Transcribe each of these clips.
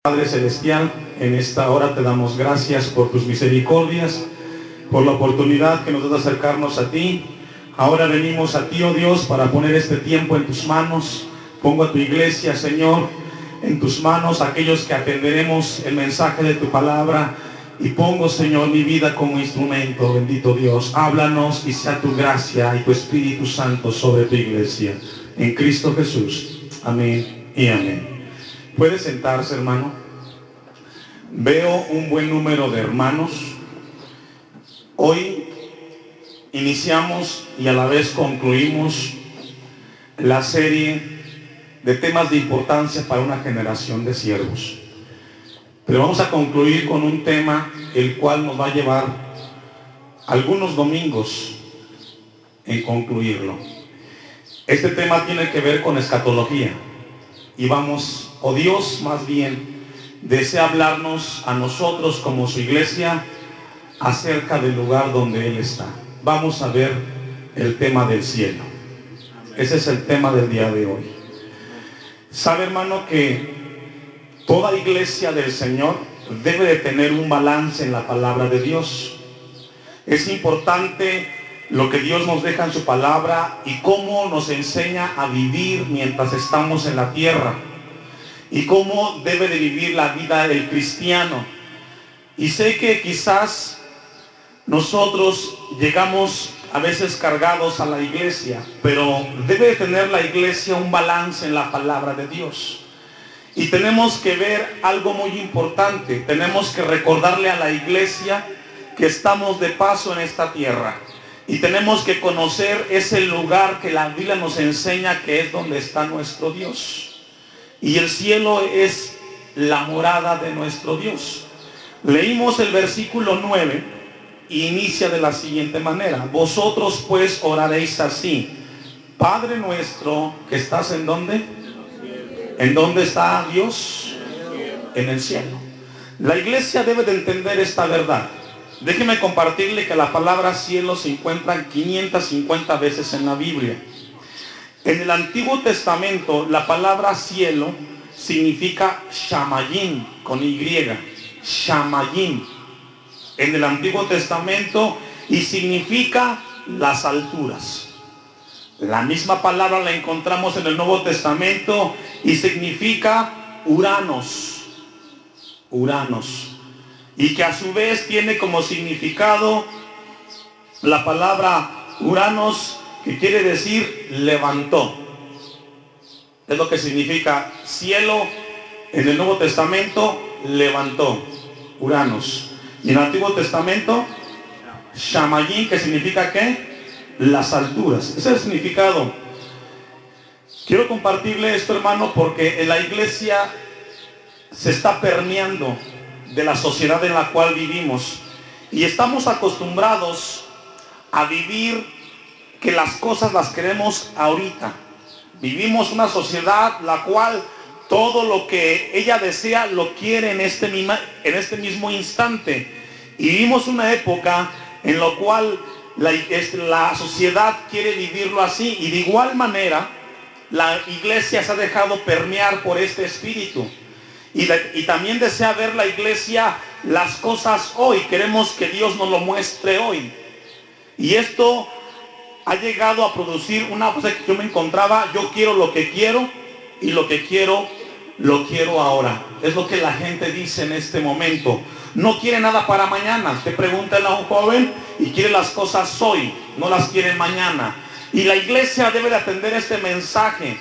Padre Celestial, en esta hora te damos gracias por tus misericordias, por la oportunidad que nos das de acercarnos a ti. Ahora venimos a ti, oh Dios, para poner este tiempo en tus manos. Pongo a tu iglesia, Señor, en tus manos, aquellos que atenderemos el mensaje de tu palabra. Y pongo, Señor, mi vida como instrumento, bendito Dios. Háblanos y sea tu gracia y tu Espíritu Santo sobre tu iglesia. En Cristo Jesús. Amén y amén. Puede sentarse, hermano. Veo un buen número de hermanos. Hoy iniciamos y a la vez concluimos la serie de temas de importancia para una generación de siervos. Pero vamos a concluir con un tema el cual nos va a llevar algunos domingos en concluirlo. Este tema tiene que ver con escatología. Y vamos, o Dios más bien, desea hablarnos a nosotros como su iglesia acerca del lugar donde Él está. Vamos a ver el tema del cielo. Ese es el tema del día de hoy. Sabe, hermano, que toda iglesia del Señor debe de tener un balance en la palabra de Dios. Es importante lo que Dios nos deja en su palabra y cómo nos enseña a vivir mientras estamos en la tierra. Y cómo debe de vivir la vida del cristiano. Y sé que quizás nosotros llegamos a veces cargados a la iglesia, pero debe de tener la iglesia un balance en la palabra de Dios. Y tenemos que ver algo muy importante. Tenemos que recordarle a la iglesia que estamos de paso en esta tierra. Y tenemos que conocer ese lugar que la Biblia nos enseña que es donde está nuestro Dios. Y el cielo es la morada de nuestro Dios. Leímos el versículo 9 y inicia de la siguiente manera: vosotros pues oraréis así: Padre nuestro que estás ¿en dónde? ¿En dónde está Dios? En el cielo. La iglesia debe de entender esta verdad. Déjeme compartirle que la palabra cielo se encuentra 550 veces en la Biblia. En el Antiguo Testamento, la palabra cielo significa shamayim, con Y. Shamayim. En el Antiguo Testamento, y significa las alturas. La misma palabra la encontramos en el Nuevo Testamento y significa Uranos. Uranos. Y que a su vez tiene como significado la palabra Uranos, que quiere decir levantó. Es lo que significa cielo en el Nuevo Testamento, levantó. Uranos. Y en el Antiguo Testamento, shamayim, que significa ¿qué? Las alturas. Ese es el significado. Quiero compartirle esto, hermano, porque en la iglesia se está permeando de la sociedad en la cual vivimos. Y estamos acostumbrados a vivir que las cosas las queremos ahorita. Vivimos una sociedad la cual todo lo que ella desea lo quiere en este mismo instante. Y vivimos una época en la cual la sociedad quiere vivirlo así. Y de igual manera la iglesia se ha dejado permear por este espíritu. Y también desea ver la iglesia las cosas hoy. Queremos que Dios nos lo muestre hoy. Y esto ha llegado a producir una cosa que yo me encontraba: yo quiero lo que quiero, y lo que quiero, lo quiero ahora. Es lo que la gente dice en este momento. No quiere nada para mañana. Usted pregúntale a un joven y quiere las cosas hoy, no las quiere mañana. Y la iglesia debe de atender este mensaje.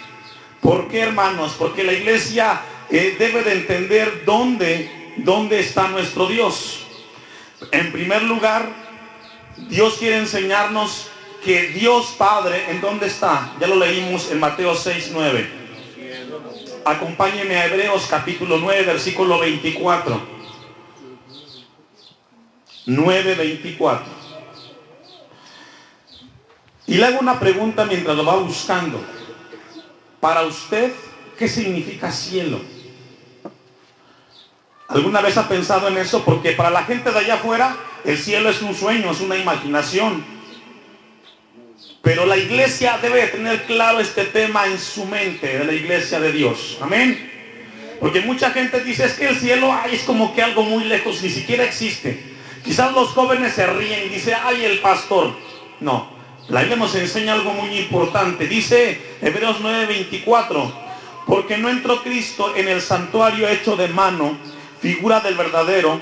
¿Por qué, hermanos? Porque la iglesia debe de entender dónde está nuestro Dios. En primer lugar, Dios quiere enseñarnos que Dios Padre, ¿en dónde está? Ya lo leímos en Mateo 6:9. Acompáñeme a Hebreos capítulo 9, versículo 24. 9:24. Y le hago una pregunta mientras lo va buscando. Para usted, ¿qué significa cielo? ¿Alguna vez ha pensado en eso? Porque para la gente de allá afuera, el cielo es un sueño, es una imaginación. Pero la iglesia debe de tener claro este tema en su mente, de la iglesia de Dios. Amén. Porque mucha gente dice, es que el cielo, ay, es como que algo muy lejos, ni siquiera existe. Quizás los jóvenes se ríen y dicen, ay, el pastor. No, la Biblia nos enseña algo muy importante. Dice Hebreos 9:24, porque no entró Cristo en el santuario hecho de mano, figura del verdadero,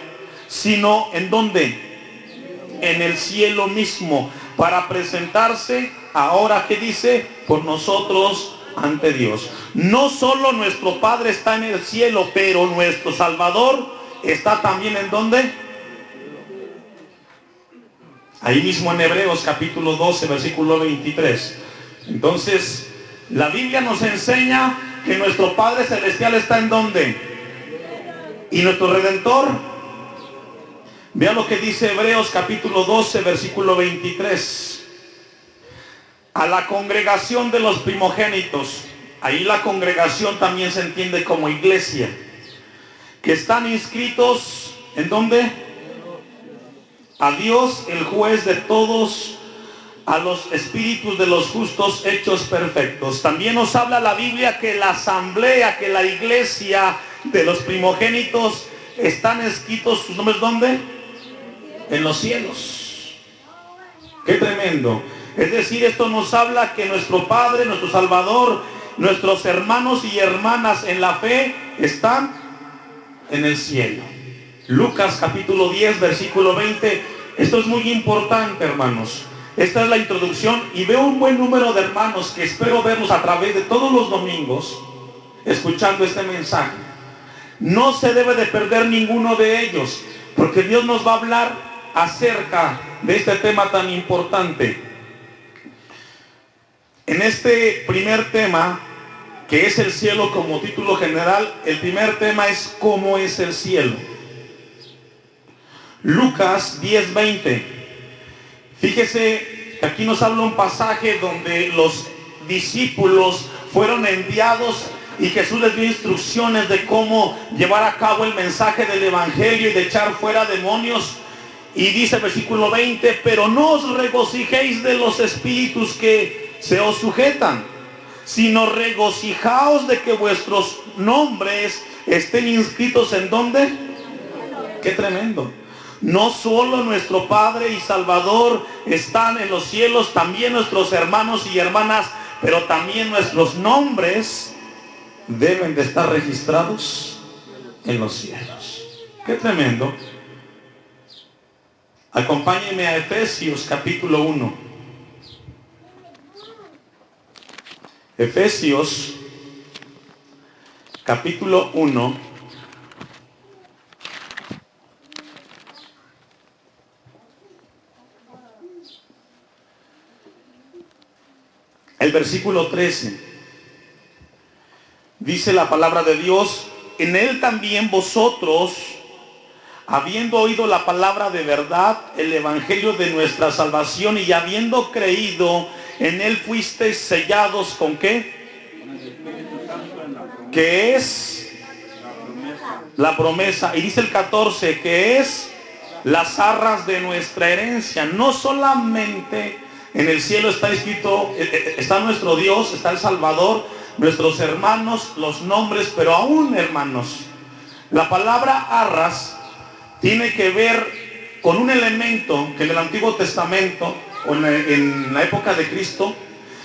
sino ¿en dónde? En el cielo mismo, para presentarse ahora, ¿qué dice? Por nosotros ante Dios. No solo nuestro Padre está en el cielo, pero nuestro Salvador está también ¿en dónde? Ahí mismo en Hebreos capítulo 12, versículo 23. Entonces, la Biblia nos enseña que nuestro Padre Celestial está ¿en dónde? Y nuestro Redentor, vea lo que dice Hebreos capítulo 12, versículo 23. A la congregación de los primogénitos, ahí la congregación también se entiende como iglesia, que están inscritos ¿en dónde? A Dios, el juez de todos, a los espíritus de los justos hechos perfectos. También nos habla la Biblia que la asamblea, que la iglesia de los primogénitos están escritos sus nombres ¿dónde? En los cielos. Qué tremendo. Es decir, esto nos habla que nuestro Padre, nuestro Salvador, nuestros hermanos y hermanas en la fe están en el cielo. Lucas capítulo 10, versículo 20. Esto es muy importante, hermanos. Esta es la introducción y veo un buen número de hermanos que espero verlos a través de todos los domingos escuchando este mensaje. No se debe de perder ninguno de ellos, porque Dios nos va a hablar acerca de este tema tan importante. En este primer tema, que es el cielo como título general, el primer tema es ¿cómo es el cielo? Lucas 10:20. Fíjese que aquí nos habla un pasaje donde los discípulos fueron enviados y Jesús les dio instrucciones de cómo llevar a cabo el mensaje del evangelio y de echar fuera demonios. Y dice el versículo 20, pero no os regocijéis de los espíritus que se os sujetan, sino regocijaos de que vuestros nombres estén inscritos ¿en dónde? Qué tremendo. No solo nuestro Padre y Salvador están en los cielos, también nuestros hermanos y hermanas, pero también nuestros nombres deben de estar registrados en los cielos. Qué tremendo. Acompáñenme a Efesios capítulo 1. Efesios capítulo 1. El versículo 13. Dice la palabra de Dios, en él también vosotros, habiendo oído la palabra de verdad, el evangelio de nuestra salvación, y habiendo creído en él, fuisteis sellados ¿con qué? Que es la promesa. Y dice el 14, que es las arras de nuestra herencia. No solamente en el cielo está escrito, está nuestro Dios, está el Salvador, nuestros hermanos, los nombres, pero aún, hermanos, la palabra arras tiene que ver con un elemento que en el Antiguo Testamento o en la época de Cristo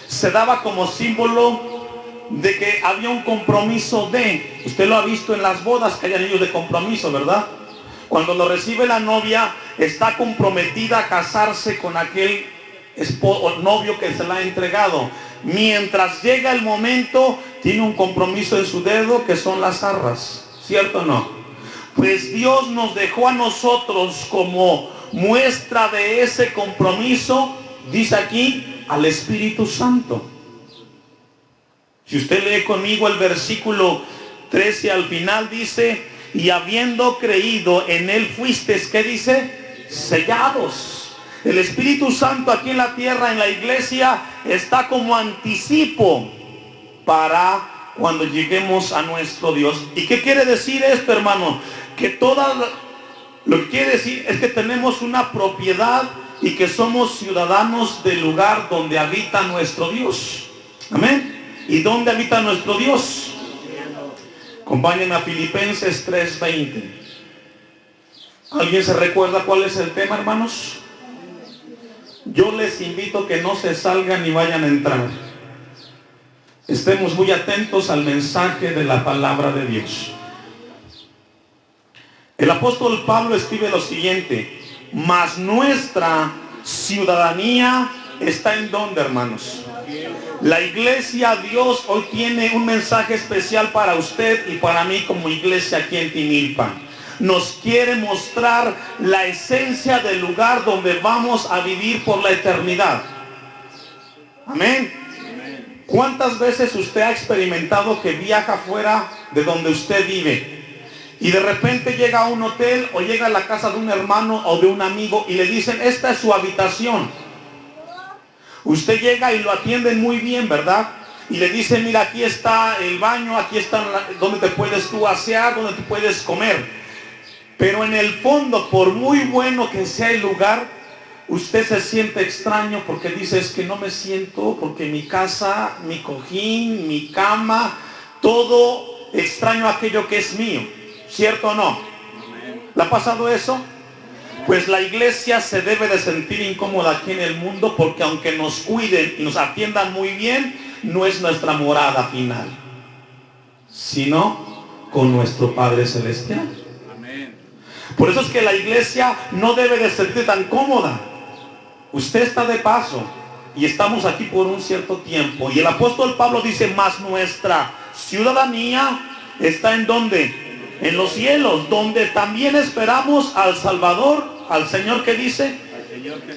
se daba como símbolo de que había un compromiso de, usted lo ha visto en las bodas que hay anillos de compromiso, ¿verdad? Cuando lo recibe la novia, está comprometida a casarse con aquel novio que se la ha entregado. Mientras llega el momento, tiene un compromiso en su dedo que son las arras, ¿cierto o no? Pues Dios nos dejó a nosotros como muestra de ese compromiso, dice aquí, al Espíritu Santo. Si usted lee conmigo el versículo 13 al final, dice, y habiendo creído en él fuisteis, ¿qué dice? Sellados. El Espíritu Santo aquí en la tierra, en la iglesia, está como anticipo para cuando lleguemos a nuestro Dios. ¿Y qué quiere decir esto, hermano? Que lo que quiere decir es que tenemos una propiedad y que somos ciudadanos del lugar donde habita nuestro Dios. Amén. ¿Y dónde habita nuestro Dios? Acompáñenme a Filipenses 3:20. ¿Alguien se recuerda cuál es el tema, hermanos? Yo les invito a que no se salgan ni vayan a entrar. Estemos muy atentos al mensaje de la palabra de Dios. El apóstol Pablo escribe lo siguiente: mas nuestra ciudadanía está en ¿dónde, hermanos? La iglesia, Dios hoy tiene un mensaje especial para usted y para mí como iglesia aquí en Tinilpan. Nos quiere mostrar la esencia del lugar donde vamos a vivir por la eternidad. Amén. ¿Cuántas veces usted ha experimentado que viaja fuera de donde usted vive y de repente llega a un hotel o llega a la casa de un hermano o de un amigo y le dicen, esta es su habitación? Usted llega y lo atienden muy bien, ¿verdad? Y le dicen, mira, aquí está el baño, aquí está donde te puedes tú asear, donde te puedes comer. Pero en el fondo, por muy bueno que sea el lugar, usted se siente extraño porque dice, es que no me siento, porque mi casa, mi cojín, mi cama, todo extraño aquello que es mío. ¿Cierto o no? ¿Le ha pasado eso? Pues la iglesia se debe de sentir incómoda aquí en el mundo, porque aunque nos cuiden y nos atiendan muy bien, no es nuestra morada final, sino con nuestro Padre Celestial. Amén. Por eso es que la iglesia no debe de sentir tan cómoda. Usted está de paso y estamos aquí por un cierto tiempo. Y el apóstol Pablo dice, mas nuestra ciudadanía está en ¿dónde? En los cielos, donde también esperamos al Salvador, al Señor. ¿Qué dice?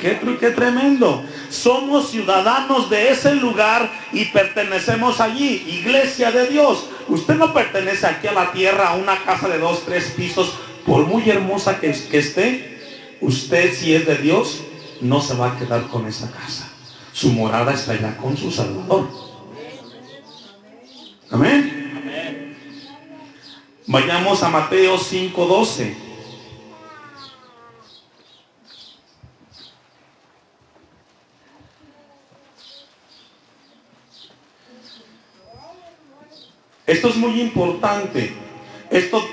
Qué tremendo. Somos ciudadanos de ese lugar y pertenecemos allí. Iglesia de Dios. Usted no pertenece aquí a la tierra, a una casa de 2, 3 pisos, por muy hermosa que esté. Usted, si es de Dios, no se va a quedar con esa casa. Su morada está allá con su Salvador. Amén. Vayamos a Mateo 5:12. Esto es muy importante. Esto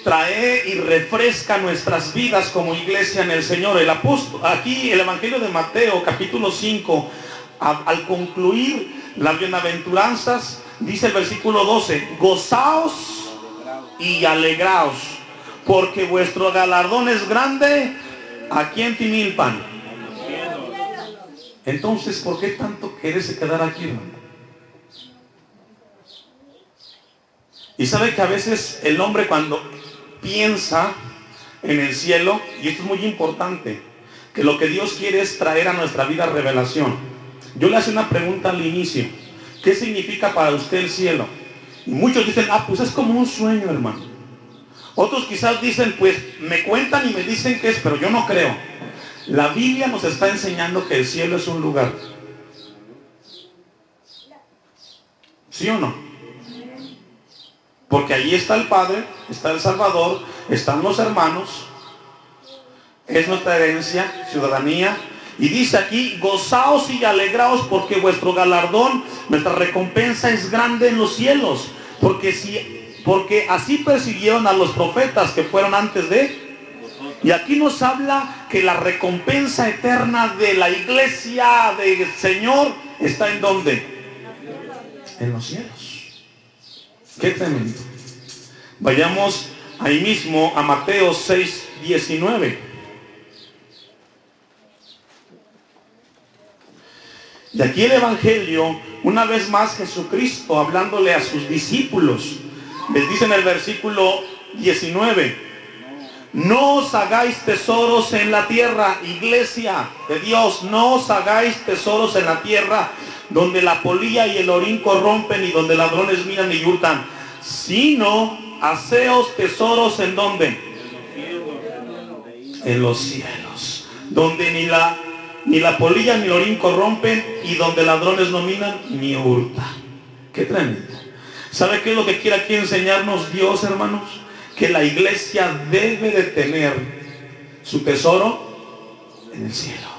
trae y refresca nuestras vidas como iglesia en el Señor. El apóstol, aquí el Evangelio de Mateo, capítulo 5, al concluir las bienaventuranzas, dice el versículo 12, gozaos y alegraos, porque vuestro galardón es grande aquí en Tinilpan. Entonces, ¿por qué tanto quererse quedar aquí, hermano? Y sabe que a veces el hombre, cuando piensa en el cielo, y esto es muy importante, que lo que Dios quiere es traer a nuestra vida revelación. Yo le hacía una pregunta al inicio: ¿qué significa para usted el cielo? Y muchos dicen, pues es como un sueño, hermano. Otros quizás dicen, pues me cuentan y me dicen que es, pero yo no creo. La Biblia nos está enseñando que el cielo es un lugar. ¿Sí o no? Porque allí está el Padre, está el Salvador, están los hermanos, es nuestra herencia, ciudadanía. Y dice aquí, gozaos y alegraos, porque vuestro galardón, nuestra recompensa es grande en los cielos. Porque así persiguieron a los profetas que fueron antes de. Y aquí nos habla que la recompensa eterna de la iglesia del Señor está ¿en dónde? En los cielos. Qué tremendo. Vayamos ahí mismo a Mateo 6:19. Y aquí el Evangelio, una vez más Jesucristo hablándole a sus discípulos, les dice en el versículo 19, no os hagáis tesoros en la tierra, iglesia de Dios, no os hagáis tesoros en la tierra, donde la polilla y el orín corrompen y donde ladrones minan y hurtan, sino haceos tesoros ¿en dónde? En los cielos, donde ni la polilla ni el orín corrompen y donde ladrones no minan ni hurtan. Qué tremendo. ¿Sabe qué es lo que quiere aquí enseñarnos Dios, hermanos? Que la iglesia debe de tener su tesoro en el cielo.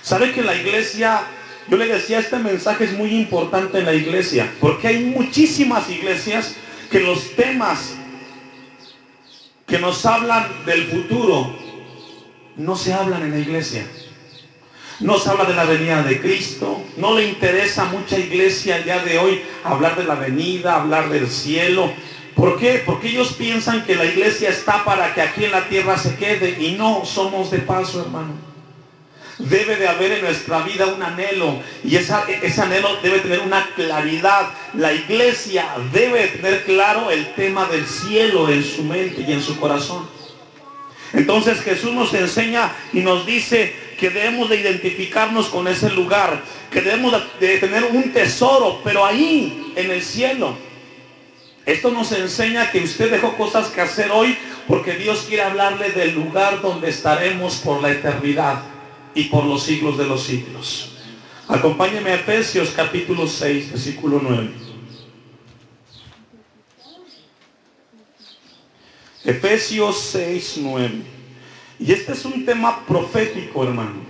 ¿Sabe que la iglesia, yo le decía, este mensaje es muy importante en la iglesia, porque hay muchísimas iglesias que los temas que nos hablan del futuro no se hablan en la iglesia. No se habla de la venida de Cristo. No le interesa a mucha iglesia el día de hoy hablar de la venida, hablar del cielo. ¿Por qué? Porque ellos piensan que la iglesia está para que aquí en la tierra se quede, y no, somos de paso, hermano. Debe de haber en nuestra vida un anhelo, y ese anhelo debe tener una claridad. La iglesia debe tener claro el tema del cielo en su mente y en su corazón. Entonces Jesús nos enseña y nos dice que debemos de identificarnos con ese lugar, que debemos de tener un tesoro, pero ahí en el cielo. Esto nos enseña que usted dejó cosas que hacer hoy, porque Dios quiere hablarle del lugar donde estaremos por la eternidad y por los siglos de los siglos. Acompáñeme a Efesios capítulo 6, versículo 9. Efesios 6, 9. Y este es un tema profético, hermano.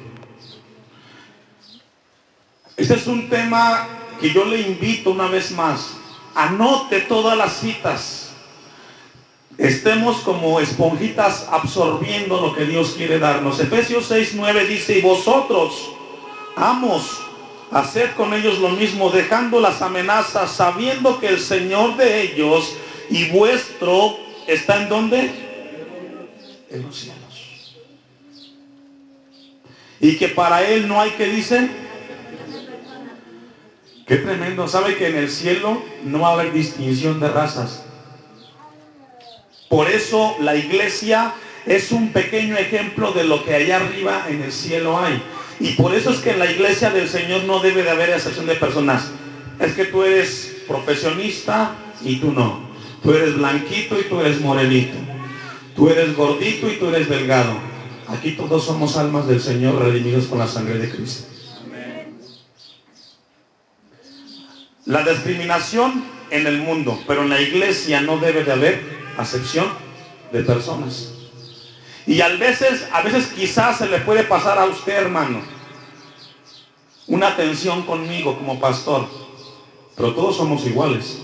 Este es un tema que yo le invito una vez más. Anote todas las citas. Estemos como esponjitas absorbiendo lo que Dios quiere darnos. Efesios 6, 9 dice: y vosotros, amos, haced con ellos lo mismo, dejando las amenazas, sabiendo que el Señor de ellos y vuestro está ¿en dónde? En los cielos. Y que para Él no hay, que dice, qué tremendo. ¿Sabe que en el cielo no va a haber distinción de razas? Por eso la iglesia es un pequeño ejemplo de lo que allá arriba en el cielo hay. Y por eso es que en la iglesia del Señor no debe de haber excepción de personas. Es que tú eres profesionista y tú no. Tú eres blanquito y tú eres morenito. Tú eres gordito y tú eres delgado. Aquí todos somos almas del Señor, redimidos con la sangre de Cristo. La discriminación en el mundo, pero en la iglesia no debe de haber acepción de personas. Y a veces quizás se le puede pasar a usted, hermano, una tensión conmigo como pastor, pero todos somos iguales,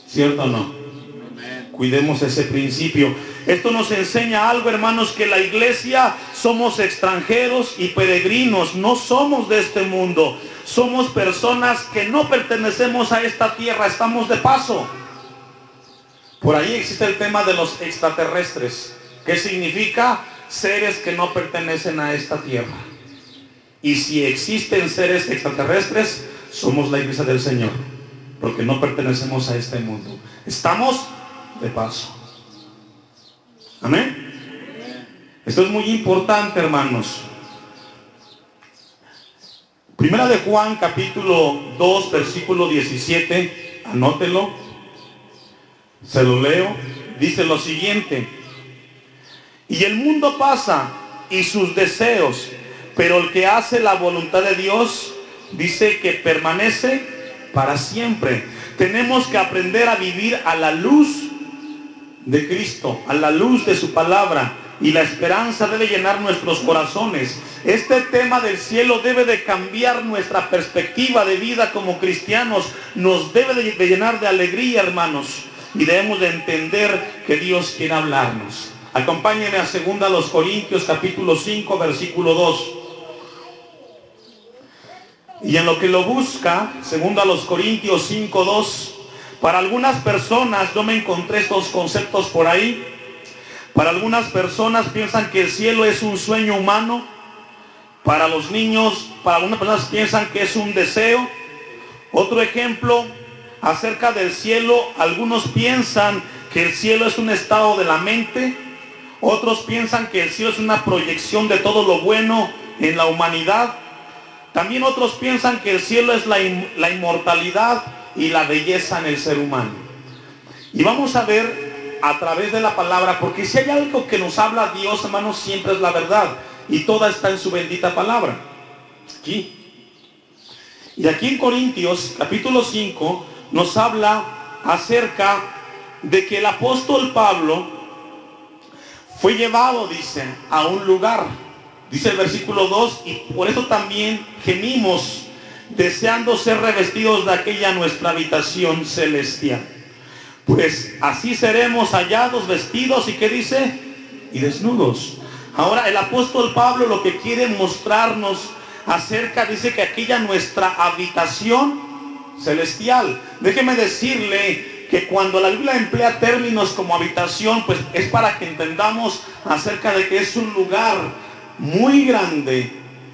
¿cierto o no? Cuidemos ese principio. Esto nos enseña algo, hermanos, que la iglesia somos extranjeros y peregrinos, no somos de este mundo. Somos personas que no pertenecemos a esta tierra, estamos de paso. Por ahí existe el tema de los extraterrestres, que significa seres que no pertenecen a esta tierra. Y si existen seres extraterrestres, somos la iglesia del Señor, porque no pertenecemos a este mundo. Estamos de paso. Amén. Esto es muy importante, hermanos. Primera de Juan, capítulo 2, versículo 17, anótelo, se lo leo, dice lo siguiente: y el mundo pasa y sus deseos, pero el que hace la voluntad de Dios, dice que permanece para siempre. Tenemos que aprender a vivir a la luz de Cristo, a la luz de su palabra, y la esperanza debe llenar nuestros corazones. Este tema del cielo debe de cambiar nuestra perspectiva de vida como cristianos, nos debe de llenar de alegría, hermanos, y debemos de entender que Dios quiere hablarnos. Acompáñenme a 2 Corintios capítulo 5, versículo 2. Y en lo que lo busca, 2 Corintios 5, 2, para algunas personas, yo me encontré estos conceptos por ahí. Para algunas personas piensan que el cielo es un sueño humano. Para los niños, para algunas personas piensan que es un deseo. Otro ejemplo acerca del cielo, algunos piensan que el cielo es un estado de la mente. Otros piensan que el cielo es una proyección de todo lo bueno en la humanidad. También otros piensan que el cielo es la inmortalidad y la belleza en el ser humano. Y vamos a ver a través de la palabra, porque si hay algo que nos habla Dios, hermanos, siempre es la verdad, y toda está en su bendita palabra. Aquí. Y aquí en Corintios capítulo 5 nos habla acerca de que el apóstol Pablo fue llevado, dice, a un lugar. Dice el versículo 2, y por eso también gemimos, deseando ser revestidos de aquella nuestra habitación celestial. pues así seremos hallados vestidos, ¿y qué dice? Y desnudos. Ahora el apóstol Pablo lo que quiere mostrarnos acerca, dice que aquella nuestra habitación celestial. Déjeme decirle que cuando la Biblia emplea términos como habitación, pues es para que entendamos acerca de que es un lugar muy grande,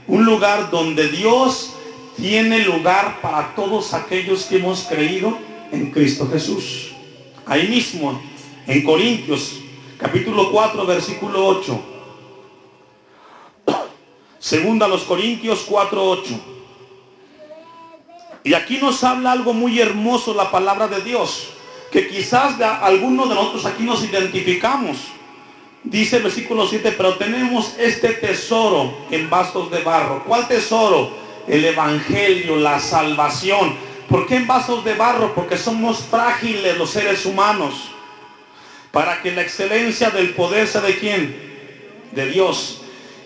un lugar donde Dios tiene lugar para todos aquellos que hemos creído en Cristo Jesús. Ahí mismo, en Corintios, capítulo 4, versículo 8. Segunda a los Corintios 4:8. Y aquí nos habla algo muy hermoso la palabra de Dios, que quizás algunos de nosotros aquí nos identificamos. Dice el versículo 7, pero tenemos este tesoro en vasos de barro. ¿Cuál tesoro? El evangelio, la salvación. ¿Por qué en vasos de barro? Porque somos frágiles los seres humanos. Para que la excelencia del poder sea ¿de quién? De Dios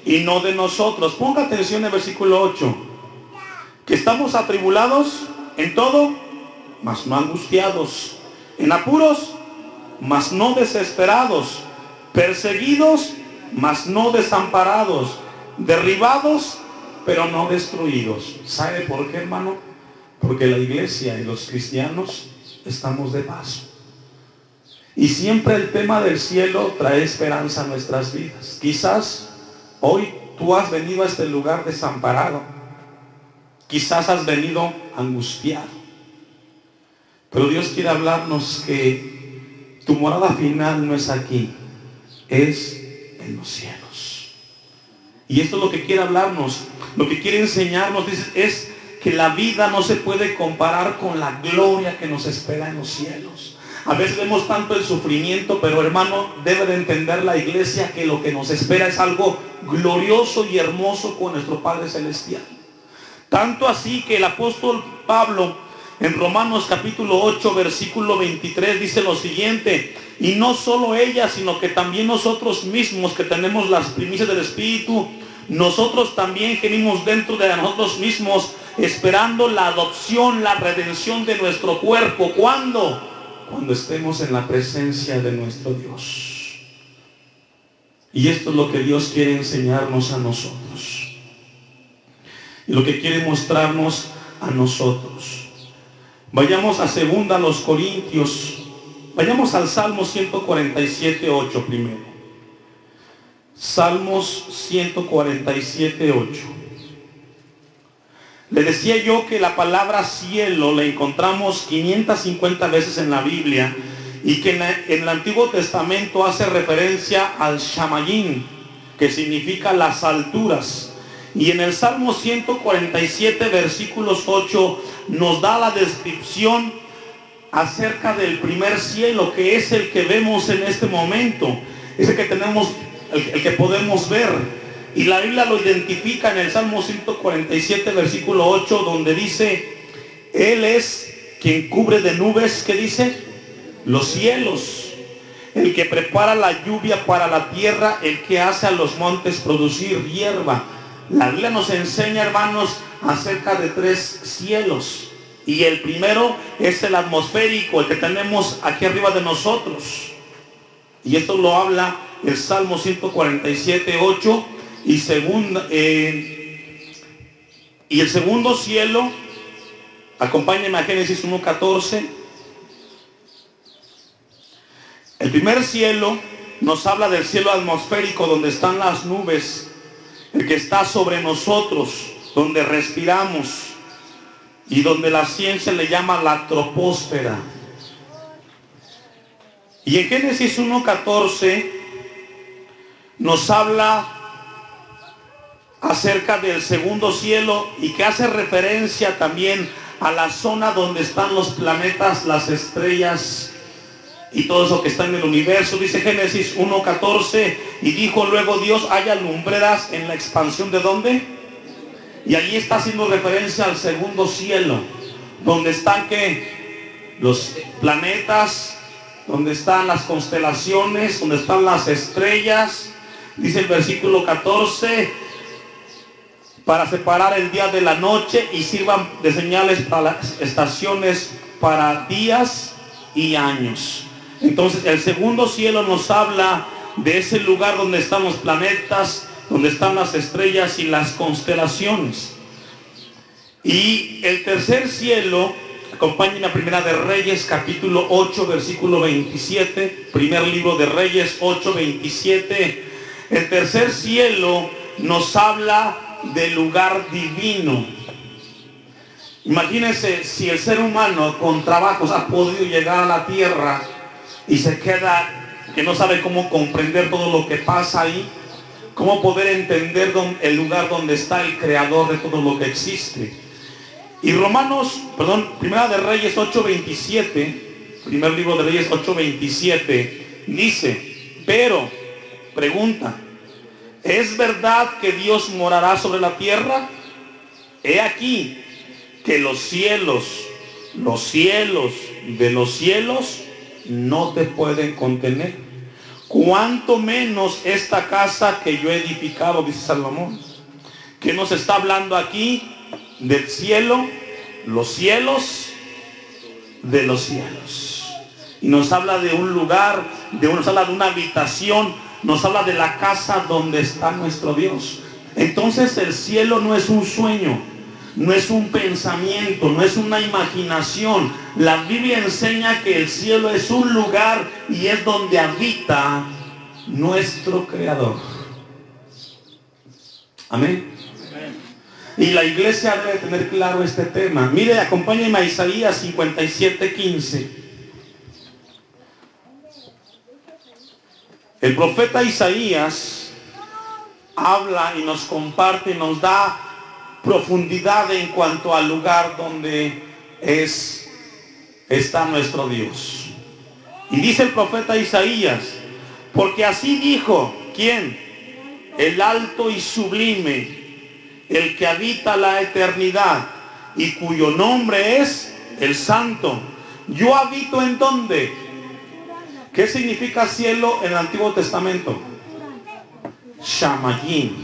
y no de nosotros. Ponga atención en el versículo 8. Que estamos atribulados en todo, mas no angustiados. En apuros, mas no desesperados. Perseguidos, mas no desamparados. Derribados, pero no destruidos. ¿Sabe por qué, hermano? Porque la iglesia y los cristianos estamos de paso. Y siempre el tema del cielo trae esperanza a nuestras vidas. Quizás hoy tú has venido a este lugar desamparado. Quizás has venido angustiado. Pero Dios quiere hablarnos que tu morada final no es aquí, es en los cielos. Y esto es lo que quiere hablarnos, lo que quiere enseñarnos, dice, es que la vida no se puede comparar con la gloria que nos espera en los cielos. A veces vemos tanto el sufrimiento, pero hermano, debe de entender la iglesia que lo que nos espera es algo glorioso y hermoso con nuestro Padre Celestial. Tanto así que el apóstol Pablo en Romanos capítulo 8 versículo 23 dice lo siguiente: y no solo ella, sino que también nosotros mismos que tenemos las primicias del Espíritu, nosotros también gemimos dentro de nosotros mismos, esperando la adopción, la redención de nuestro cuerpo. ¿Cuándo? Cuando estemos en la presencia de nuestro Dios. Y esto es lo que Dios quiere enseñarnos a nosotros. Y lo que quiere mostrarnos a nosotros. Vayamos a 2 Corintios. Vayamos al Salmo 147:8 primero. Salmos 147:8. Le decía yo que la palabra cielo la encontramos 550 veces en la Biblia y que en el Antiguo Testamento hace referencia al Shamayim, que significa las alturas. Y en el Salmo 147 versículos 8 nos da la descripción acerca del primer cielo, que es el que vemos en este momento, es el que tenemos, el que podemos ver. Y la Biblia lo identifica en el Salmo 147 versículo 8, donde dice: Él es quien cubre de nubes, ¿qué dice? Los cielos, el que prepara la lluvia para la tierra, el que hace a los montes producir hierba. La Biblia nos enseña, hermanos, acerca de 3 cielos. Y el primero es el atmosférico, el que tenemos aquí arriba de nosotros. Y esto lo habla el Salmo 147:8. Y el segundo cielo, acompáñenme a Génesis 1:14. El primer cielo nos habla del cielo atmosférico, donde están las nubes, el que está sobre nosotros, donde respiramos y donde la ciencia le llama la troposfera. Y en Génesis 1:14 nos habla acerca del segundo cielo, y que hace referencia también a la zona donde están los planetas, las estrellas y todo eso que está en el universo. Dice Génesis 1:14: y dijo luego Dios, haya lumbreras en la expansión de ¿dónde? Y allí está haciendo referencia al segundo cielo, donde están ¿qué? Los planetas, donde están las constelaciones, donde están las estrellas. Dice el versículo 14: para separar el día de la noche, y sirvan de señales para las estaciones, para días y años. Entonces el segundo cielo nos habla de ese lugar donde están los planetas, donde están las estrellas y las constelaciones. Y el tercer cielo, acompáñenme a Primera de Reyes, capítulo 8, versículo 27. Primer libro de Reyes 8, 27. El tercer cielo nos habla del lugar divino. Imagínense si el ser humano con trabajos ha podido llegar a la tierra y se queda que no sabe cómo comprender todo lo que pasa ahí, cómo poder entender el lugar donde está el creador de todo lo que existe. Y Primera de Reyes 8:27, primer libro de Reyes 8:27, dice, pero, pregunta, ¿es verdad que Dios morará sobre la tierra? He aquí que los cielos de los cielos no te pueden contener, cuanto menos esta casa que yo he edificado, dice Salomón. ¿Qué nos está hablando aquí? Del cielo, los cielos de los cielos. Y nos habla de un lugar, nos habla de una habitación, nos habla de la casa donde está nuestro Dios. Entonces el cielo no es un sueño, no es un pensamiento, no es una imaginación. La Biblia enseña que el cielo es un lugar y es donde habita nuestro Creador. Amén. Y la iglesia debe tener claro este tema. Mire, acompáñenme a Isaías 57:15. El profeta Isaías habla y nos comparte y nos da profundidad en cuanto al lugar donde está nuestro Dios. Y dice el profeta Isaías, porque así dijo, ¿quién? El alto y sublime, el que habita la eternidad y cuyo nombre es el Santo. Yo habito ¿en dónde? ¿Qué significa cielo en el Antiguo Testamento? Shamayim,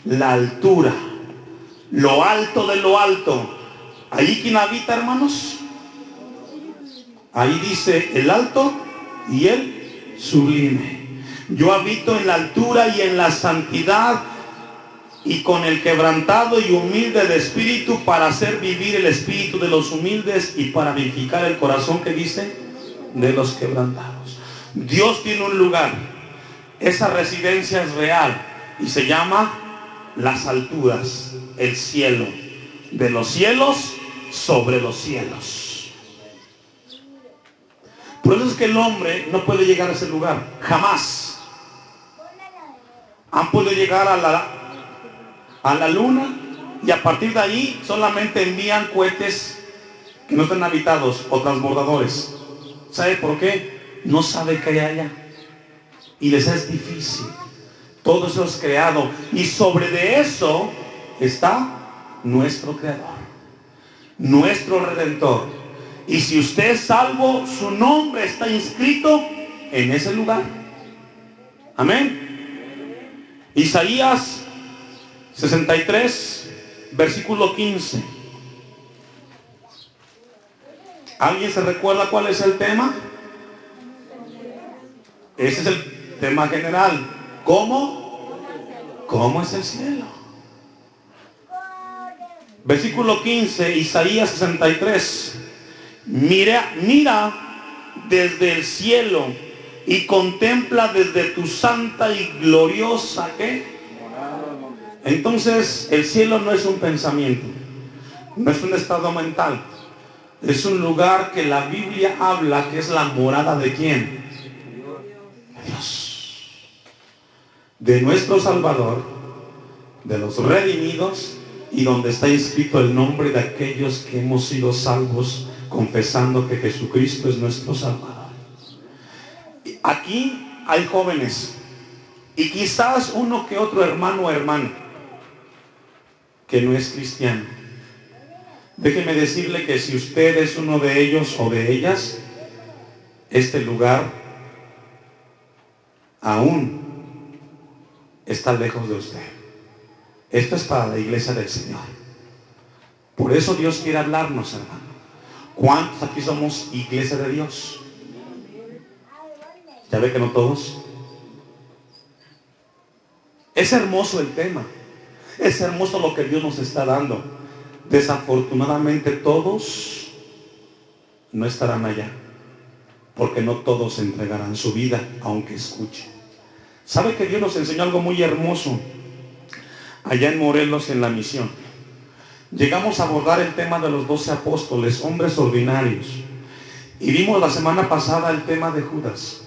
la altura, lo alto de lo alto. ¿Ahí quién habita, hermanos? Ahí dice el alto y el sublime. Yo habito en la altura y en la santidad, y con el quebrantado y humilde de espíritu, para hacer vivir el espíritu de los humildes y para vivificar el corazón, que dice, de los quebrantados. Dios tiene un lugar, esa residencia es real y se llama las alturas, el cielo, de los cielos sobre los cielos. Por eso es que el hombre no puede llegar a ese lugar, jamás. Han podido llegar a la luna y a partir de ahí solamente envían cohetes que no están habitados o transbordadores. ¿Sabe por qué? No sabe qué hay allá y les es difícil. Todo eso es creado y sobre de eso está nuestro Creador, nuestro Redentor. Y si usted es salvo, su nombre está inscrito en ese lugar. Amén. Isaías 63, versículo 15. ¿Alguien se recuerda cuál es el tema? Ese es el tema general. ¿Cómo? ¿Cómo es el cielo? Versículo 15, Isaías 63. Mira desde el cielo y contempla desde tu santa y gloriosa, ¿qué? Entonces el cielo no es un pensamiento, no es un estado mental, es un lugar que la Biblia habla que es la morada ¿de quién? De Dios, de nuestro Salvador, de los redimidos, y donde está inscrito el nombre de aquellos que hemos sido salvos confesando que Jesucristo es nuestro Salvador. Aquí hay jóvenes y quizás uno que otro hermano o hermana que no es cristiano. Déjeme decirle que si usted es uno de ellos o de ellas, este lugar aún está lejos de usted. Esto es para la iglesia del Señor. Por eso Dios quiere hablarnos, hermano. ¿Cuántos aquí somos iglesia de Dios? Ya ve que no todos. Es hermoso el tema. Es hermoso lo que Dios nos está dando. Desafortunadamente todos no estarán allá, porque no todos entregarán su vida, aunque escuchen. ¿Sabe que Dios nos enseñó algo muy hermoso allá en Morelos, en la misión? Llegamos a abordar el tema de los 12 apóstoles, hombres ordinarios, y vimos la semana pasada el tema de Judas.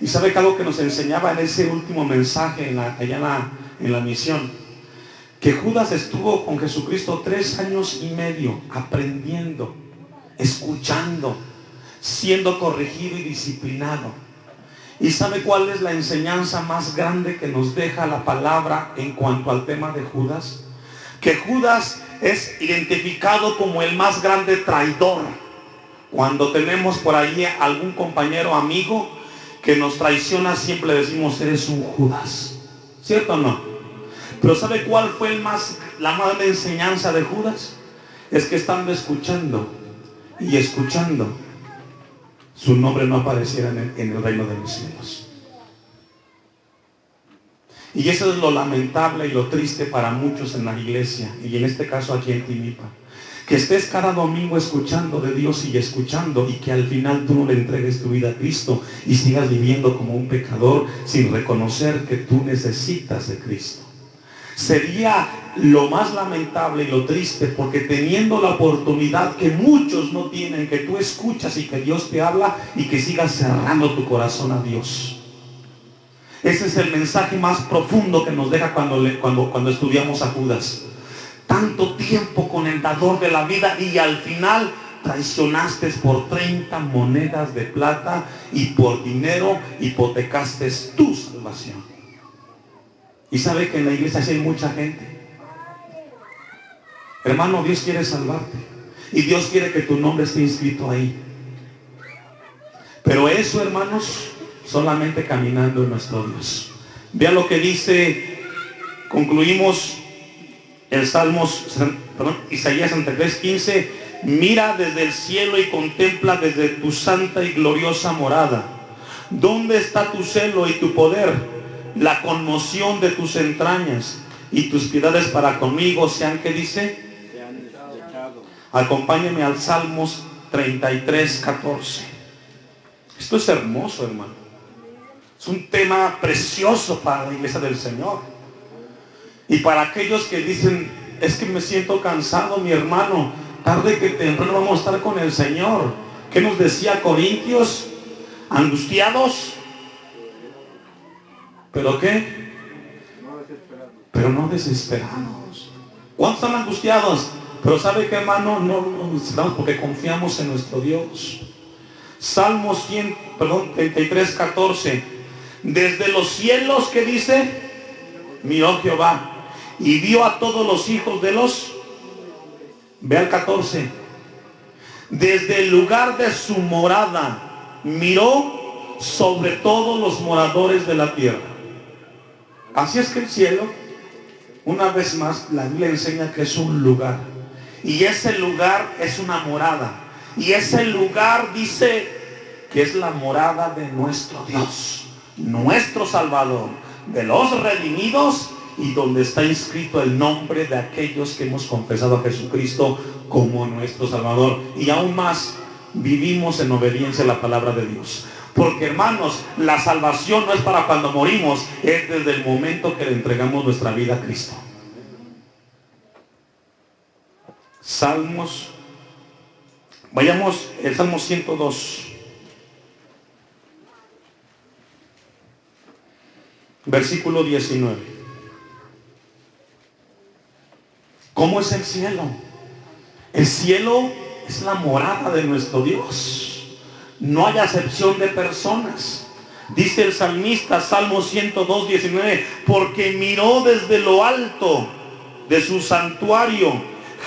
Y sabe que algo que nos enseñaba en ese último mensaje allá en la misión, que Judas estuvo con Jesucristo 3 años y medio aprendiendo, escuchando, siendo corregido y disciplinado. ¿Y sabe cuál es la enseñanza más grande que nos deja la palabra en cuanto al tema de Judas? Que Judas es identificado como el más grande traidor. Cuando tenemos por ahí algún compañero amigo que nos traiciona, siempre le decimos: eres un Judas. ¿Cierto o no? Pero ¿sabe cuál fue la más grande enseñanza de Judas? Es que estando escuchando y escuchando, su nombre no apareciera en el reino de los cielos. Y eso es lo lamentable y lo triste para muchos en la iglesia, y en este caso aquí en Timipa, que estés cada domingo escuchando de Dios y escuchando, y que al final tú no le entregues tu vida a Cristo y sigas viviendo como un pecador sin reconocer que tú necesitas de Cristo. Sería lo más lamentable y lo triste, porque teniendo la oportunidad que muchos no tienen, que tú escuchas y que Dios te habla, y que sigas cerrando tu corazón a Dios. Ese es el mensaje más profundo que nos deja cuando estudiamos a Judas. Tanto tiempo con el dador de la vida, y al final traicionaste por 30 monedas de plata, y por dinero hipotecaste tu salvación. Y sabe que en la iglesia sí hay mucha gente. Hermano, Dios quiere salvarte, y Dios quiere que tu nombre esté inscrito ahí. Pero eso, hermanos, solamente caminando en nuestro Dios. Vea lo que dice, concluimos el Isaías 63:15. Mira desde el cielo y contempla desde tu santa y gloriosa morada. ¿Dónde está tu celo y tu poder? La conmoción de tus entrañas, y tus piedades para conmigo sean, ¿qué dice? Acompáñeme al Salmos 33:14. Esto es hermoso, hermano. Es un tema precioso para la iglesia del Señor. Y para aquellos que dicen: es que me siento cansado, mi hermano, tarde que temprano vamos a estar con el Señor. ¿Qué nos decía Corintios? Angustiados. ¿Pero qué? Pero no desesperados. ¿Cuántos están angustiados? Pero ¿sabe qué, hermano? No desesperamos, porque confiamos en nuestro Dios. Salmos 33:14. Desde los cielos, ¿qué dice? Miró Jehová y vio a todos los hijos de los... Ve al 14. Desde el lugar de su morada miró sobre todos los moradores de la tierra. Así es que el cielo, una vez más, la Biblia enseña que es un lugar. Y ese lugar es una morada. Y ese lugar dice que es la morada de nuestro Dios, nuestro Salvador, de los redimidos, y donde está inscrito el nombre de aquellos que hemos confesado a Jesucristo como nuestro Salvador. Y aún más, vivimos en obediencia a la palabra de Dios. Porque, hermanos, la salvación no es para cuando morimos, es desde el momento que le entregamos nuestra vida a Cristo. Salmos, vayamos, el Salmo 102, versículo 19. ¿Cómo es el cielo? El cielo es la morada de nuestro Dios. No hay acepción de personas. Dice el salmista, Salmo 102, 19, porque miró desde lo alto de su santuario.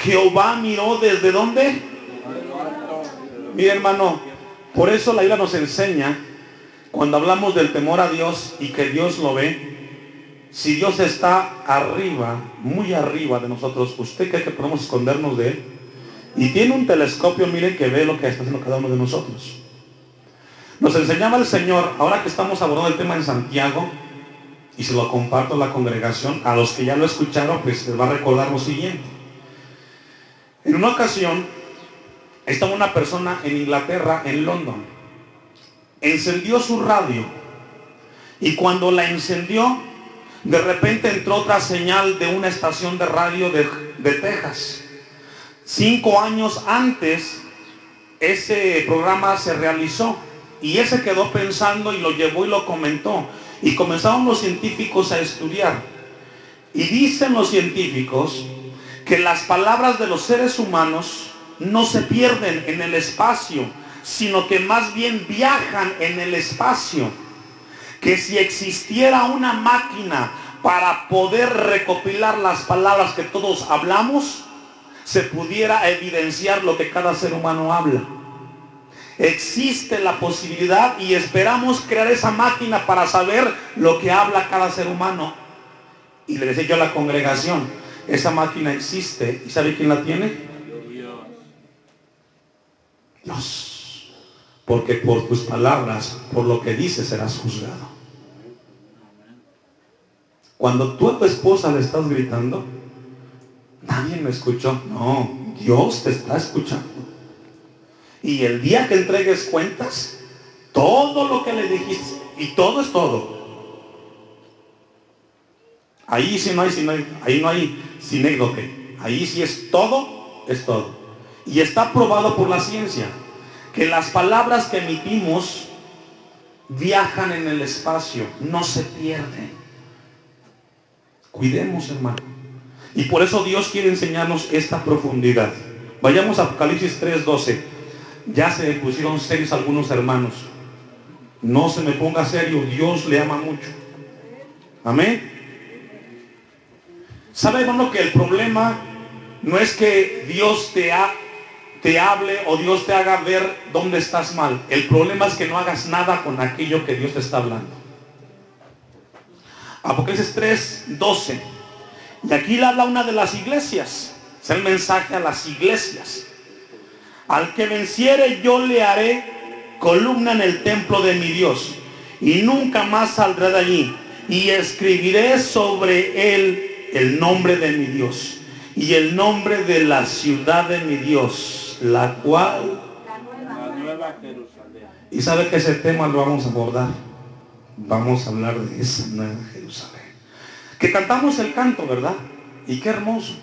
Jehová miró desde ¿dónde? Mira, hermano, por eso la Biblia nos enseña, cuando hablamos del temor a Dios y que Dios lo ve, si Dios está arriba, muy arriba de nosotros, ¿usted cree que podemos escondernos de Él? Y tiene un telescopio, miren, que ve lo que está haciendo cada uno de nosotros. Nos enseñaba el Señor, ahora que estamos abordando el tema en Santiago, y se lo comparto a la congregación, a los que ya lo escucharon, pues les va a recordar lo siguiente. En una ocasión, estaba una persona en Inglaterra, en London, encendió su radio, y cuando la encendió, de repente entró otra señal de una estación de radio de Texas. 5 años antes, ese programa se realizó, y él se quedó pensando y lo llevó y lo comentó. Y comenzaron los científicos a estudiar. Y dicen los científicos que las palabras de los seres humanos no se pierden en el espacio, sino que más bien viajan en el espacio. Que si existiera una máquina para poder recopilar las palabras que todos hablamos, se pudiera evidenciar lo que cada ser humano habla. Existe la posibilidad y esperamos crear esa máquina para saber lo que habla cada ser humano. Y le decía yo a la congregación, esa máquina existe. ¿Y sabe quién la tiene? Dios. Porque por tus palabras, por lo que dices, serás juzgado. Cuando tú a tu esposa le estás gritando, nadie me escuchó. No, Dios te está escuchando. Y el día que entregues cuentas, todo lo que le dijiste, y todo es todo. Ahí sí no hay, ahí no hay sinécdoque. Ahí sí es todo, es todo. Y está probado por la ciencia que las palabras que emitimos viajan en el espacio, no se pierden. Cuidemos, hermano. Y por eso Dios quiere enseñarnos esta profundidad. Vayamos a Apocalipsis 3:12. Ya se pusieron serios algunos hermanos. No se me ponga serio, Dios le ama mucho. Amén. ¿Sabe, hermano, que el problema no es que Dios te hable o Dios te haga ver dónde estás mal? El problema es que no hagas nada con aquello que Dios te está hablando. Apocalipsis 3:12. Y aquí le habla una de las iglesias. Es el mensaje a las iglesias. Al que venciere yo le haré columna en el templo de mi Dios, y nunca más saldrá de allí. Y escribiré sobre él el nombre de mi Dios y el nombre de la ciudad de mi Dios, la cual... La nueva Jerusalén. Y sabe que ese tema lo vamos a abordar. Vamos a hablar de esa nueva Jerusalén. Que cantamos el canto, ¿verdad? Y qué hermoso.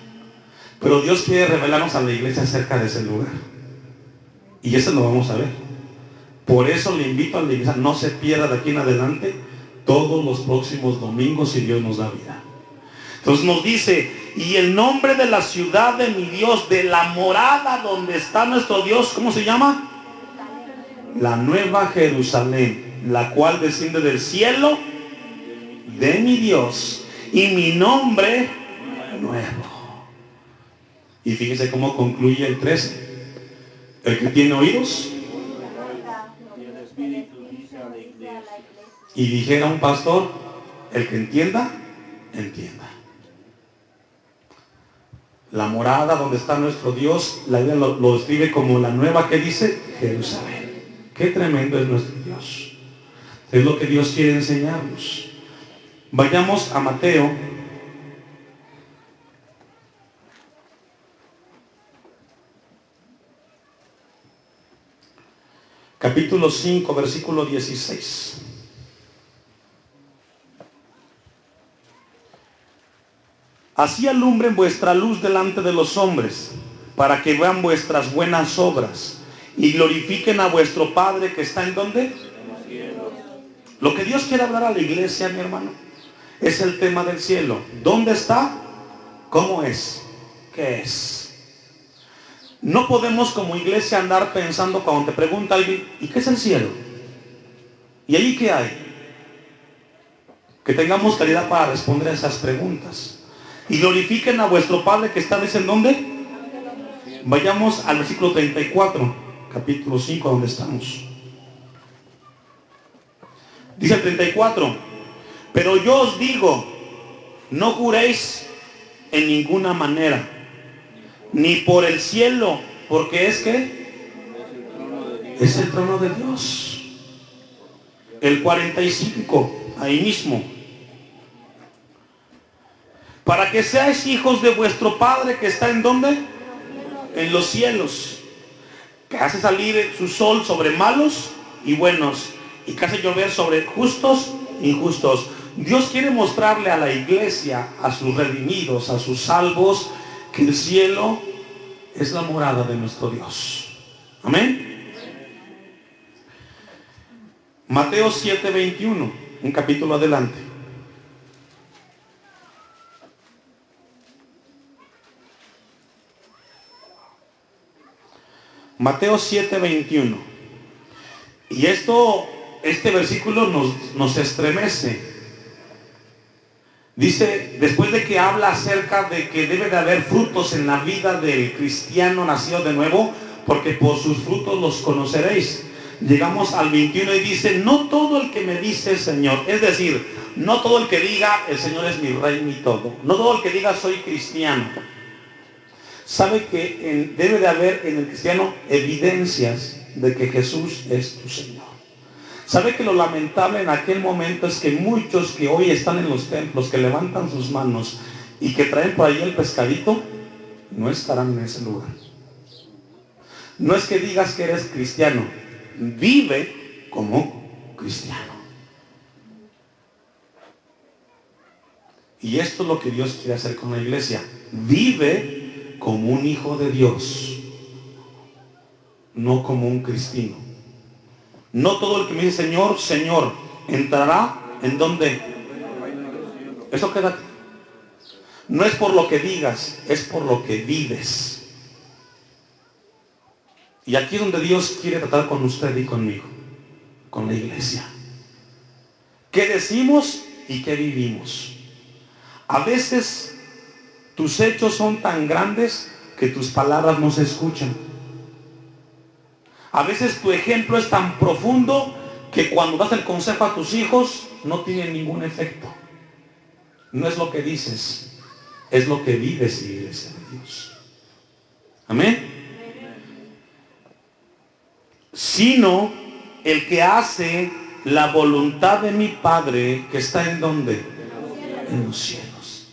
Pero Dios quiere revelarnos a la iglesia acerca de ese lugar. Y eso lo vamos a ver. Por eso le invito a la iglesia, no se pierda de aquí en adelante todos los próximos domingos si Dios nos da vida. Entonces nos dice, y el nombre de la ciudad de mi Dios, de la morada donde está nuestro Dios, ¿cómo se llama? La nueva Jerusalén, la cual desciende del cielo de mi Dios, y mi nombre nuevo. Y fíjese cómo concluye el 13. El que tiene oídos y dijera un pastor, el que entienda, entienda. La morada donde está nuestro Dios, la Biblia lo describe como la nueva, que dice Jerusalén. Qué tremendo es nuestro Dios. Es lo que Dios quiere enseñarnos. Vayamos a Mateo capítulo 5, versículo 16. Así alumbren vuestra luz delante de los hombres, para que vean vuestras buenas obras y glorifiquen a vuestro Padre que está en ¿dónde? En los cielos. Lo que Dios quiere hablar a la iglesia, mi hermano, es el tema del cielo. ¿Dónde está? ¿Cómo es? ¿Qué es? No podemos como iglesia andar pensando cuando te pregunta alguien, ¿y qué es el cielo? ¿Y allí qué hay? Que tengamos claridad para responder a esas preguntas. Y glorifiquen a vuestro Padre que está, ¿en dónde? Vayamos al versículo 34, capítulo 5, donde estamos. Dice el 34, pero yo os digo, no juréis en ninguna manera, ni por el cielo, porque es que es el trono de Dios. El 45, ahí mismo. Para que seáis hijos de vuestro Padre que está en ¿dónde? En los cielos, que hace salir su sol sobre malos y buenos, y que hace llover sobre justos e injustos. Dios quiere mostrarle a la iglesia, a sus redimidos, a sus salvos, que el cielo es la morada de nuestro Dios. Amén. Mateo 7:21, un capítulo adelante. Mateo 7:21. Y este versículo nos estremece. Dice, después de que habla acerca de que debe de haber frutos en la vida del cristiano nacido de nuevo, porque por sus frutos los conoceréis. Llegamos al 21 y dice, no todo el que me dice Señor, es decir, no todo el que diga el Señor es mi rey, mi todo, no todo el que diga soy cristiano, sabe que debe de haber en el cristiano evidencias de que Jesús es tu Señor. ¿Sabe que lo lamentable en aquel momento es que muchos que hoy están en los templos, que levantan sus manos y que traen por ahí el pescadito, no estarán en ese lugar? No es que digas que eres cristiano, vive como cristiano. Y esto es lo que Dios quiere hacer con la iglesia. Vive como un hijo de Dios, no como un cristino. No todo el que me dice Señor, Señor, entrará ¿en dónde? Eso queda. No es por lo que digas, es por lo que vives. Y aquí es donde Dios quiere tratar con usted y conmigo, con la iglesia. ¿Qué decimos y qué vivimos? A veces tus hechos son tan grandes que tus palabras no se escuchan. A veces tu ejemplo es tan profundo que cuando das el consejo a tus hijos no tiene ningún efecto. No es lo que dices, es lo que vives, iglesia de Dios. Amén. Sino el que hace la voluntad de mi Padre que está en ¿dónde? En los cielos.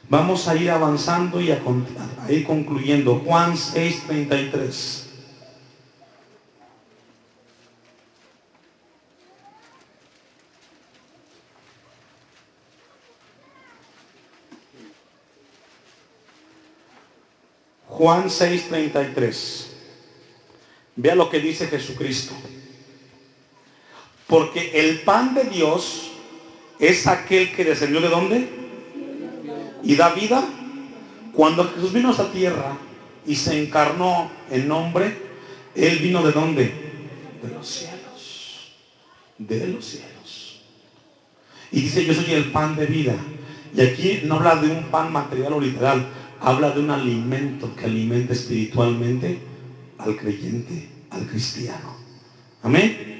Vamos a ir avanzando y a ir concluyendo. Juan 6:33. Juan 6:33. Vea lo que dice Jesucristo. Porque el pan de Dios es aquel que descendió ¿de dónde? Y da vida. Cuando Jesús vino a esta tierra y se encarnó en hombre, Él vino ¿de dónde? De los cielos. De los cielos. Y dice, yo soy el pan de vida. Y aquí no habla de un pan material o literal. Habla de un alimento que alimenta espiritualmente al creyente, al cristiano. Amén.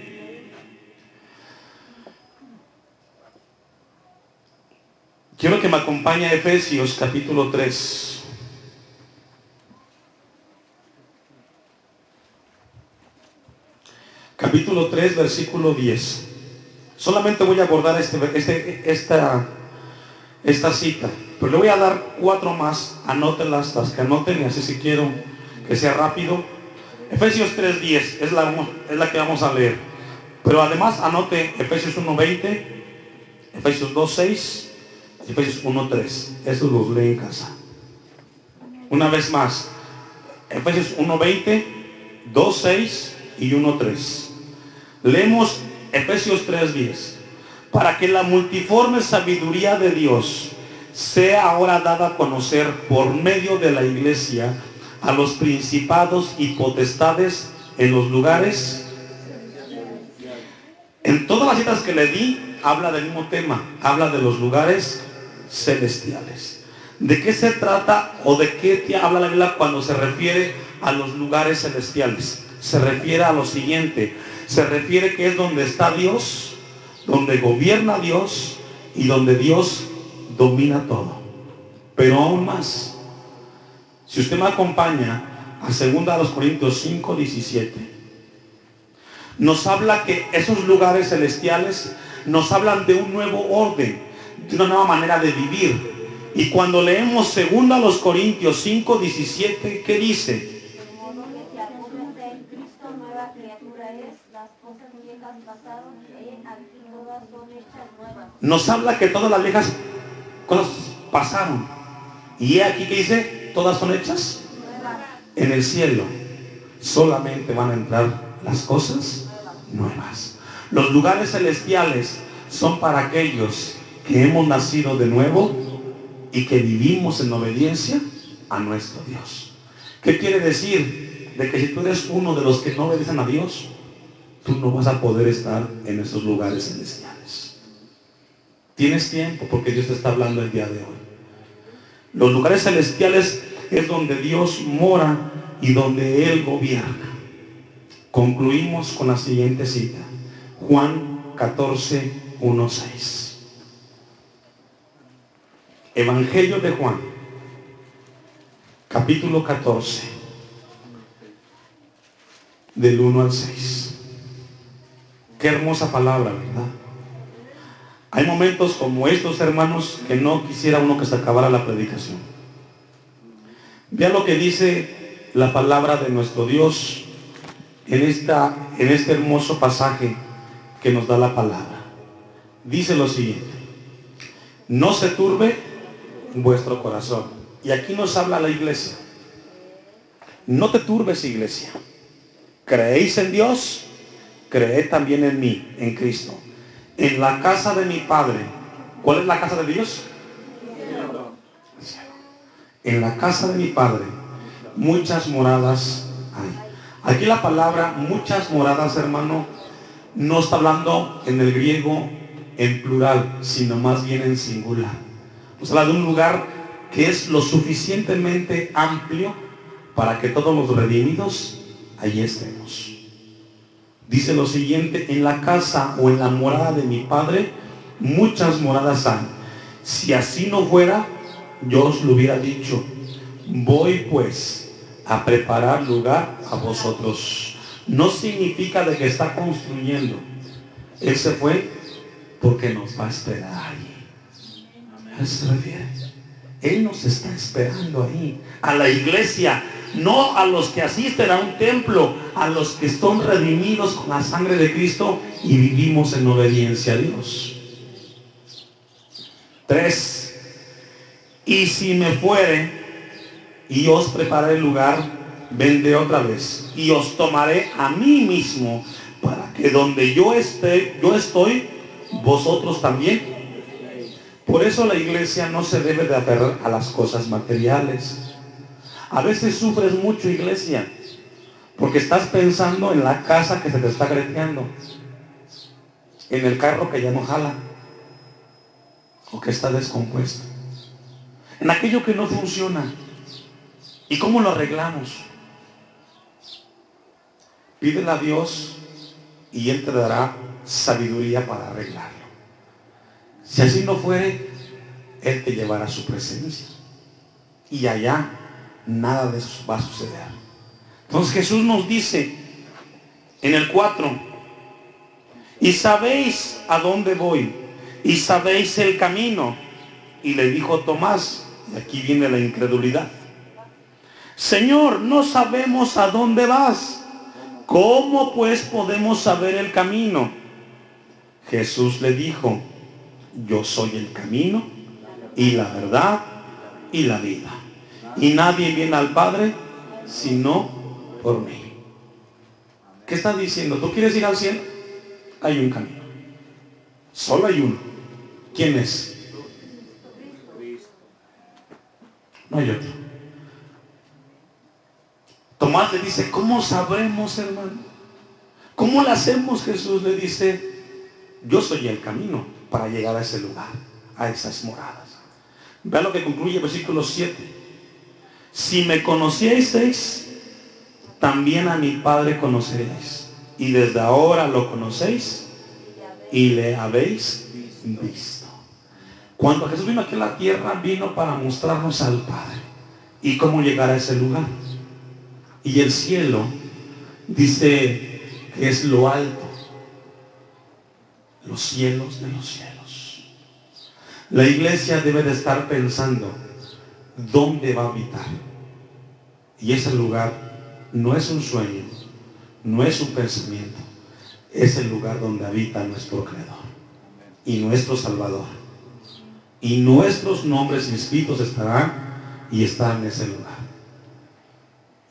Quiero que me acompañe a Efesios capítulo 3. Capítulo 3, versículo 10. Solamente voy a abordar esta cita. Pero le voy a dar 4 más, anótenlas, las que anoten, y así si quiero que sea rápido. Efesios 3:10 es la que vamos a leer. Pero además anote Efesios 1:20, Efesios 2:6, Efesios 1:3. Esos los lee en casa. Una vez más, Efesios 1:20, 2:6 y 1:3. Leemos Efesios 3:10. Para que la multiforme sabiduría de Dios sea ahora dada a conocer por medio de la iglesia a los principados y potestades en los lugares. En todas las citas que le di, habla del mismo tema, habla de los lugares celestiales. ¿De qué se trata o de qué habla la Biblia cuando se refiere a los lugares celestiales? Se refiere a lo siguiente, se refiere que es donde está Dios, donde gobierna Dios y donde Dios domina todo. Pero aún más, si usted me acompaña a 2 Corintios 5, 17. Nos habla que esos lugares celestiales nos hablan de un nuevo orden, de una nueva manera de vivir. Y cuando leemos 2 Corintios 5, 17, ¿qué dice? Nos habla que todas las viejas cosas pasaron. Y aquí que dice, todas son hechas en el cielo. Solamente van a entrar las cosas nuevas. Los lugares celestiales son para aquellos que hemos nacido de nuevo y que vivimos en obediencia a nuestro Dios. ¿Qué quiere decir? De que si tú eres uno de los que no obedecen a Dios, tú no vas a poder estar en esos lugares celestiales. Tienes tiempo, porque Dios te está hablando el día de hoy. Los lugares celestiales es donde Dios mora y donde Él gobierna. Concluimos con la siguiente cita. Juan 14, 1, 6. Evangelio de Juan, capítulo 14, del 1 al 6. Qué hermosa palabra, ¿verdad? Hay momentos como estos, hermanos, que no quisiera uno que se acabara la predicación. Vean lo que dice la palabra de nuestro Dios en este hermoso pasaje que nos da la palabra. Dice lo siguiente: no se turbe vuestro corazón. Y aquí nos habla la iglesia. No te turbes, iglesia. ¿Creéis en Dios? Creed también en mí, en Cristo. En la casa de mi Padre. ¿Cuál es la casa de Dios? En la casa de mi Padre muchas moradas hay. Aquí la palabra muchas moradas, hermano, no está hablando en el griego en plural, sino más bien en singular. Nos habla de un lugar que es lo suficientemente amplio para que todos los redimidos allí estemos. Dice lo siguiente: en la casa o en la morada de mi Padre muchas moradas hay. Si así no fuera, yo os lo hubiera dicho. Voy pues a preparar lugar a vosotros. No significa de que está construyendo. Él se fue porque nos va a esperar ahí. ¿A eso se refiere? Él nos está esperando ahí. A la iglesia, no a los que asisten a un templo, a los que son redimidos con la sangre de Cristo y vivimos en obediencia a Dios. 3. Y si me fuere y os prepararé el lugar, vendré otra vez y os tomaré a mí mismo, para que donde yo estoy, vosotros también. Por eso la iglesia no se debe de aferrar a las cosas materiales. A veces sufres mucho, iglesia, porque estás pensando en la casa que se te está greteando, en el carro que ya no jala, o que está descompuesto, en aquello que no funciona. ¿Y cómo lo arreglamos? Pídele a Dios y Él te dará sabiduría para arreglarlo. Si así no fuere, Él te llevará a su presencia y allá nada de eso va a suceder. Entonces Jesús nos dice en el 4: y sabéis a dónde voy y sabéis el camino. Y le dijo Tomás, y aquí viene la incredulidad: Señor, no sabemos a dónde vas. ¿Cómo pues podemos saber el camino? Jesús le dijo: yo soy el camino y la verdad y la vida. Y nadie viene al Padre sino por mí. ¿Qué está diciendo? ¿Tú quieres ir al cielo? Hay un camino. Solo hay uno. ¿Quién es? No hay otro. Tomás le dice: ¿cómo sabremos, hermano? ¿Cómo lo hacemos? Jesús le dice: yo soy el camino para llegar a ese lugar, a esas moradas. Vean lo que concluye el versículo 7. Si me conocieseis, también a mi Padre conoceréis. Y desde ahora lo conocéis y le habéis visto. Cuando Jesús vino aquí a la tierra, vino para mostrarnos al Padre y cómo llegar a ese lugar. Y el cielo dice que es lo alto, los cielos de los cielos. La iglesia debe de estar pensando dónde va a habitar. Y ese lugar no es un sueño, no es un pensamiento, es el lugar donde habita nuestro Creador y nuestro Salvador. Y nuestros nombres inscritos estarán y están en ese lugar.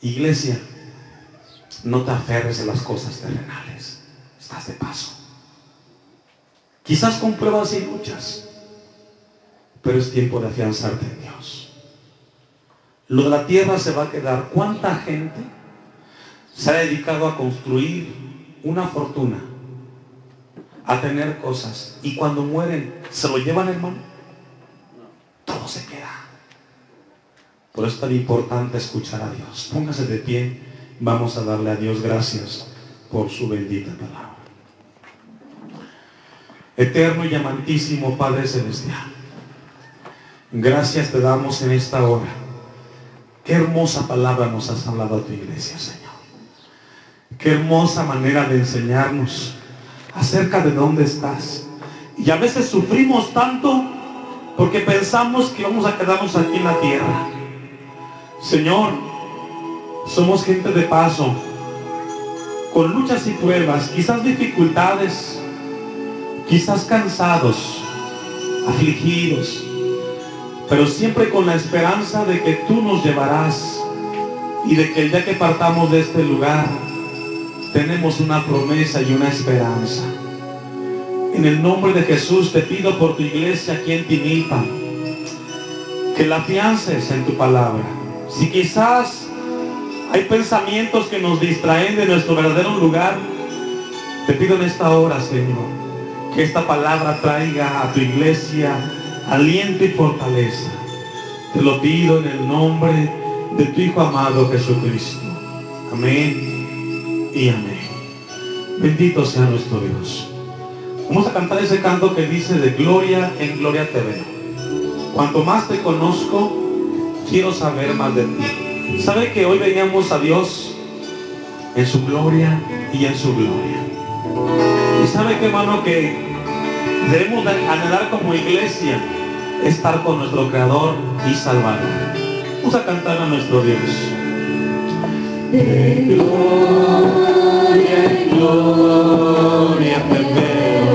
Iglesia, no te aferres a las cosas terrenales. Estás de paso. Quizás con pruebas y luchas, pero es tiempo de afianzarte en Dios. Lo de la tierra se va a quedar. ¿Cuánta gente se ha dedicado a construir una fortuna, a tener cosas, y cuando mueren se lo llevan, hermano? Todo se queda. Por eso es tan importante escuchar a Dios. Póngase de pie. Vamos a darle a Dios gracias por su bendita palabra. Eterno y amantísimo Padre Celestial, gracias te damos en esta hora. Qué hermosa palabra nos has hablado a tu iglesia, Señor. Qué hermosa manera de enseñarnos acerca de dónde estás. Y a veces sufrimos tanto porque pensamos que vamos a quedarnos aquí en la tierra. Señor, somos gente de paso, con luchas y pruebas, quizás dificultades, quizás cansados, afligidos, pero siempre con la esperanza de que tú nos llevarás y de que el día que partamos de este lugar tenemos una promesa y una esperanza. En el nombre de Jesús te pido por tu iglesia aquí en Tinilpa, que la afiances en tu palabra. Si quizás hay pensamientos que nos distraen de nuestro verdadero lugar, te pido en esta hora, Señor, que esta palabra traiga a tu iglesia aliento y fortaleza. Te lo pido en el nombre de tu Hijo amado Jesucristo. Amén y amén. Bendito sea nuestro Dios. Vamos a cantar ese canto que dice: de gloria en gloria te veo. Cuanto más te conozco, quiero saber más de ti. ¿Sabe que hoy veníamos a Dios en su gloria y en su gloria? Y sabe que, hermano, que debemos anhelar como iglesia estar con nuestro Creador y Salvador. Vamos a cantar a nuestro Dios. De gloria en gloria te